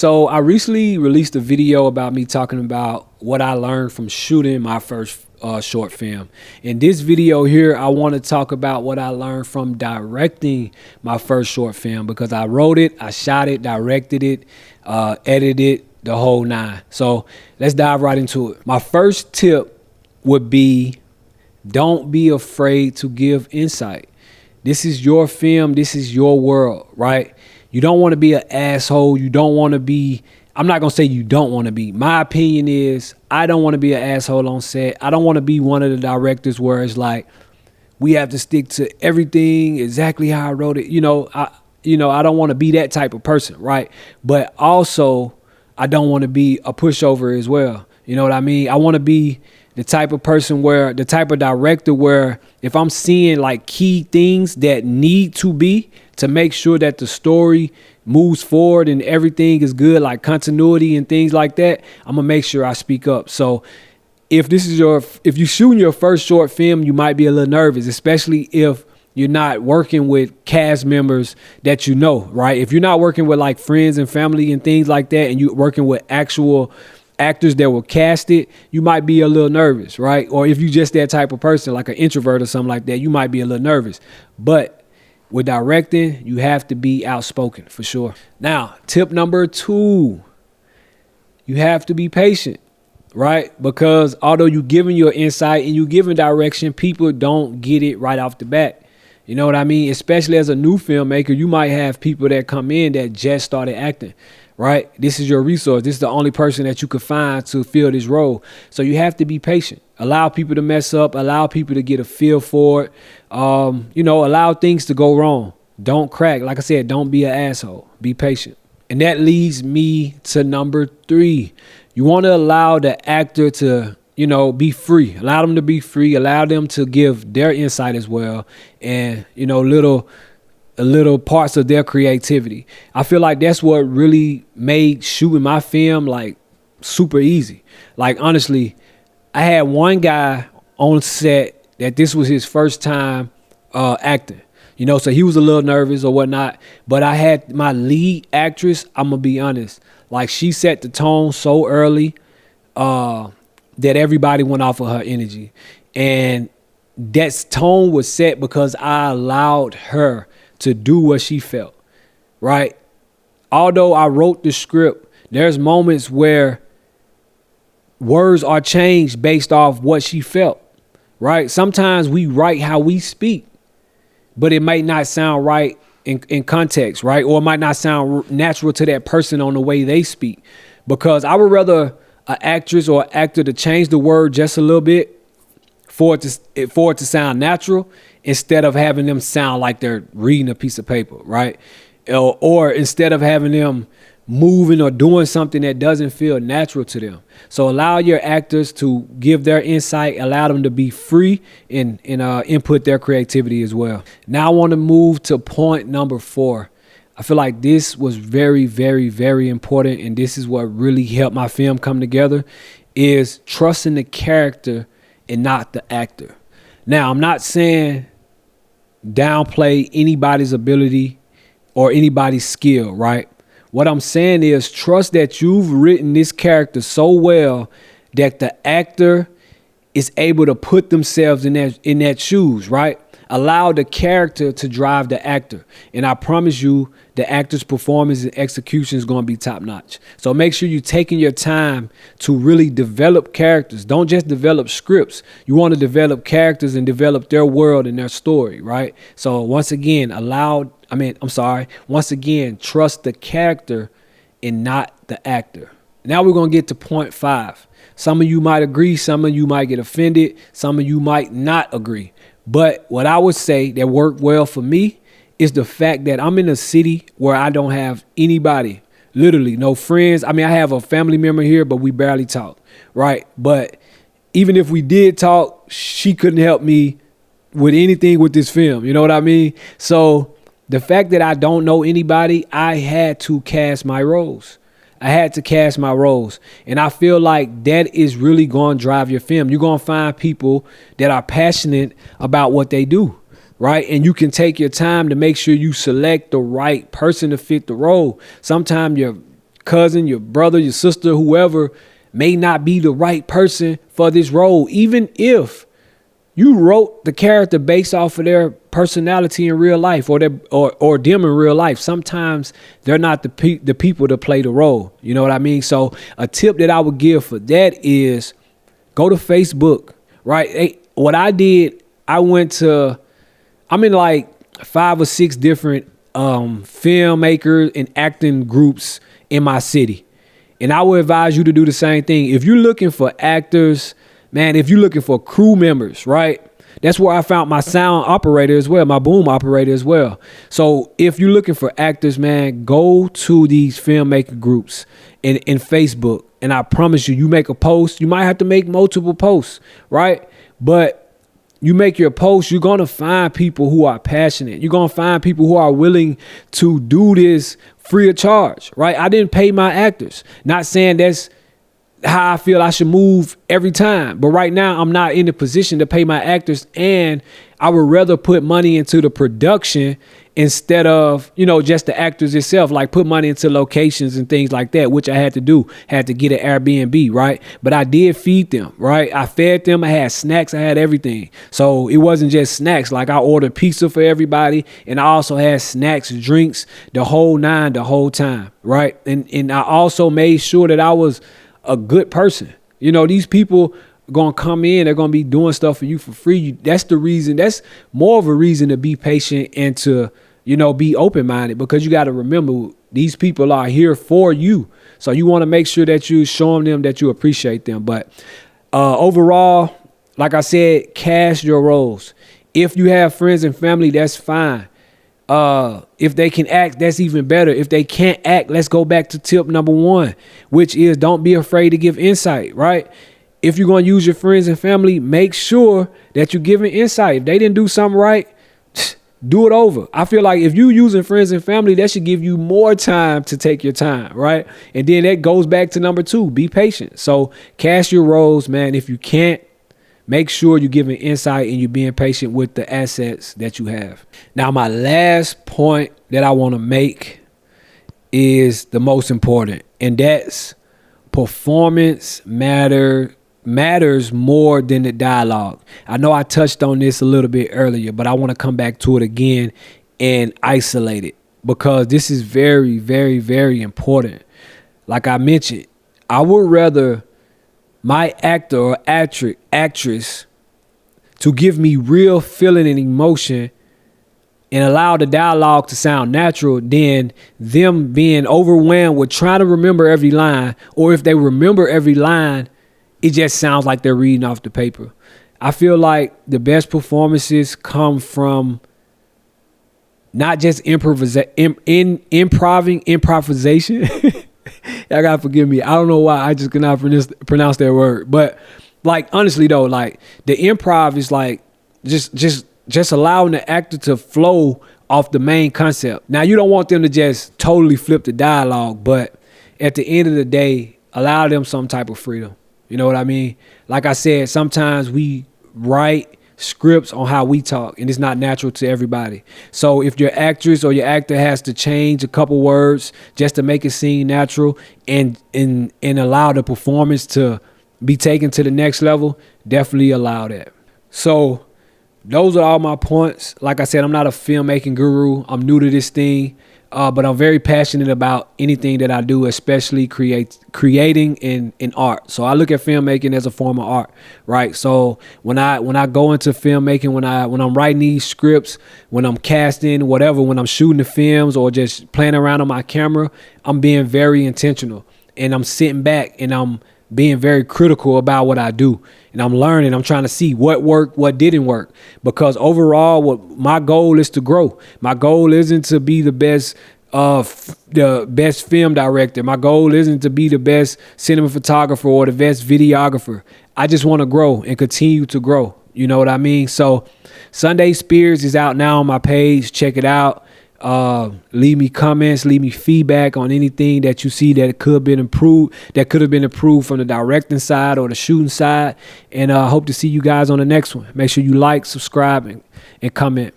So I recently released a video about me talking about what I learned from shooting my first short film. In this video here, I want to talk about what I learned from directing my first short film, because I wrote it, I shot it, directed it, edited it, the whole nine. So let's dive right into it. My first tip would be, don't be afraid to give insight. This is your film. This is your world, right? You don't want to be an asshole. You don't want to be, I'm not going to say you don't want to be. My opinion is I don't want to be an asshole on set. I don't want to be one of the directors where it's like, we have to stick to everything exactly how I wrote it. I don't want to be that type of person, right? But also, I don't want to be a pushover as well. You know what I mean? I want to be the type of person where, the type of director where if I'm seeing like key things that need to be to make sure that the story moves forward and everything is good, like continuity and things like that, I'm gonna make sure I speak up. So if you're shooting your first short film, you might be a little nervous, especially if you're not working with cast members that you know, right? If you're not working with like friends and family and things like that, and you're working with actual actors that were casted, you might be a little nervous, right? Or if you're just that type of person, like an introvert or something like that, you might be a little nervous. But with directing, you have to be outspoken for sure. Now, tip number 2, you have to be patient, right? Because although you're giving your insight and you're giving direction, people don't get it right off the bat. You know what I mean? Especially as a new filmmaker, you might have people that come in that just started acting, right? This is your resource. This is the only person that you could find to fill this role. So you have to be patient. Allow people to mess up. Allow people to get a feel for it. Allow things to go wrong. Don't crack. Like I said, don't be an asshole. Be patient. And that leads me to number 3. You want to allow the actor to, be free. Allow them to be free. Allow them to give their insight as well. And, little parts of their creativity. I feel like that's what really made shooting my film like super easy. Like honestly, I had one guy on set that this was his first time acting. So he was a little nervous or whatnot. But I had my lead actress, I'm gonna be honest, like she set the tone so early that everybody went off of her energy. And that tone was set because I allowed her to do what she felt, right? Although I wrote the script, there's moments where words are changed based off what she felt, right? Sometimes we write how we speak, but it might not sound right in context, right? Or it might not sound natural to that person on the way they speak. Because I would rather an actress or actor to change the word just a little bit for it to sound natural, instead of having them sound like they're reading a piece of paper, right? Or instead of having them moving or doing something that doesn't feel natural to them. So allow your actors to give their insight, allow them to be free and input their creativity as well. Now I want to move to point number 4. I feel like this was very, very, very important, and this is what really helped my film come together, is trusting the character and not the actor. Now, I'm not saying downplay anybody's ability or anybody's skill, right? What I'm saying is trust that you've written this character so well that the actor is able to put themselves in that shoes, right? Allow the character to drive the actor. And I promise you, the actor's performance and execution is going to be top notch. So make sure you're taking your time to really develop characters. Don't just develop scripts. You want to develop characters and develop their world and their story, right? So once again, trust the character and not the actor. Now we're going to get to point 5. Some of you might agree. Some of you might get offended. Some of you might not agree. But what I would say that worked well for me is the fact that I'm in a city where I don't have anybody, literally no friends. I have a family member here, but we barely talk, right? But even if we did talk, she couldn't help me with anything with this film. You know what I mean? So the fact that I don't know anybody, I had to cast my roles. And I feel like that is really going to drive your film. You're going to find people that are passionate about what they do, right? And you can take your time to make sure you select the right person to fit the role. Sometimes your cousin, your brother, your sister, whoever may not be the right person for this role. Even if you wrote the character based off of their personality in real life or them in real life, sometimes they're not the people to play the role. You know what I mean? So a tip that I would give for that is go to Facebook, right? What I did, I'm in like 5 or 6 different filmmakers and acting groups in my city. And I would advise you to do the same thing. If you're looking for actors, man, if you're looking for crew members, right? That's where I found my sound operator as well, my boom operator as well. So if you're looking for actors, man, go to these filmmaking groups in Facebook. And I promise you, you make a post, you might have to make multiple posts, right? But you make your post, you're going to find people who are passionate. You're going to find people who are willing to do this free of charge, right? I didn't pay my actors. Not saying that's how I feel I should move every time. But right now, I'm not in the position to pay my actors, and I would rather put money into the production instead of, just the actors itself, like put money into locations and things like that, which I had to do, had to get an Airbnb, right? But I did feed them, right? I fed them. I had snacks. I had everything. So it wasn't just snacks. Like I ordered pizza for everybody, and I also had snacks, drinks, the whole nine, the whole time, right? And I also made sure that I was a good person. These people are going to come in, they're going to be doing stuff for you for free. That's the reason. That's more of a reason to be patient and to, be open-minded, because you got to remember these people are here for you. So you want to make sure that you show them that you appreciate them. But overall, like I said, cast your roles. If you have friends and family, that's fine. If they can act, that's even better. If they can't act, let's go back to tip number 1, which is don't be afraid to give insight, right? If you're going to use your friends and family, make sure that you're giving insight. If they didn't do something right, do it over. I feel like if you're using friends and family, that should give you more time to take your time, right? And then that goes back to number 2, be patient. So cast your roles, man. If you can't, make sure you're giving insight and you're being patient with the assets that you have. Now, my last point that I want to make is the most important, and that's performance matters more than the dialogue. I know I touched on this a little bit earlier, but I want to come back to it again and isolate it, because this is very, very, very important. Like I mentioned, I would rather my actor or actress to give me real feeling and emotion and allow the dialogue to sound natural than them being overwhelmed with trying to remember every line. Or if they remember every line, it just sounds like they're reading off the paper. I feel like the best performances come from not just improvisation. Y'all gotta forgive me. I don't know why I just cannot pronounce that word. But like honestly though, like the improv is like just allowing the actor to flow off the main concept. Now you don't want them to just totally flip the dialogue, but at the end of the day, allow them some type of freedom. You know what I mean? Like I said, sometimes we write scripts on how we talk, and it's not natural to everybody. So if your actress or your actor has to change a couple words just to make it seem natural and allow the performance to be taken to the next level, definitely allow that. So those are all my points. Like I said, I'm not a filmmaking guru. I'm new to this thing. But I'm very passionate about anything that I do, especially creating in art. So I look at filmmaking as a form of art, right? So when I go into filmmaking, when I'm writing these scripts, when I'm casting, whatever, when I'm shooting the films or just playing around on my camera, I'm being very intentional, and I'm sitting back and I'm being very critical about what I do. And I'm learning, I'm trying to see what worked, what didn't work. Because overall, what my goal is to grow. My goal isn't to be the best film director. My goal isn't to be the best cinematographer or the best videographer. I just want to grow and continue to grow. You know what I mean? So Sunday Spears is out now on my page. Check it out. Leave me comments, leave me feedback on anything that you see that could have been improved from the directing side or the shooting side. And I hope to see you guys on the next one. Make sure you like, subscribe, and comment.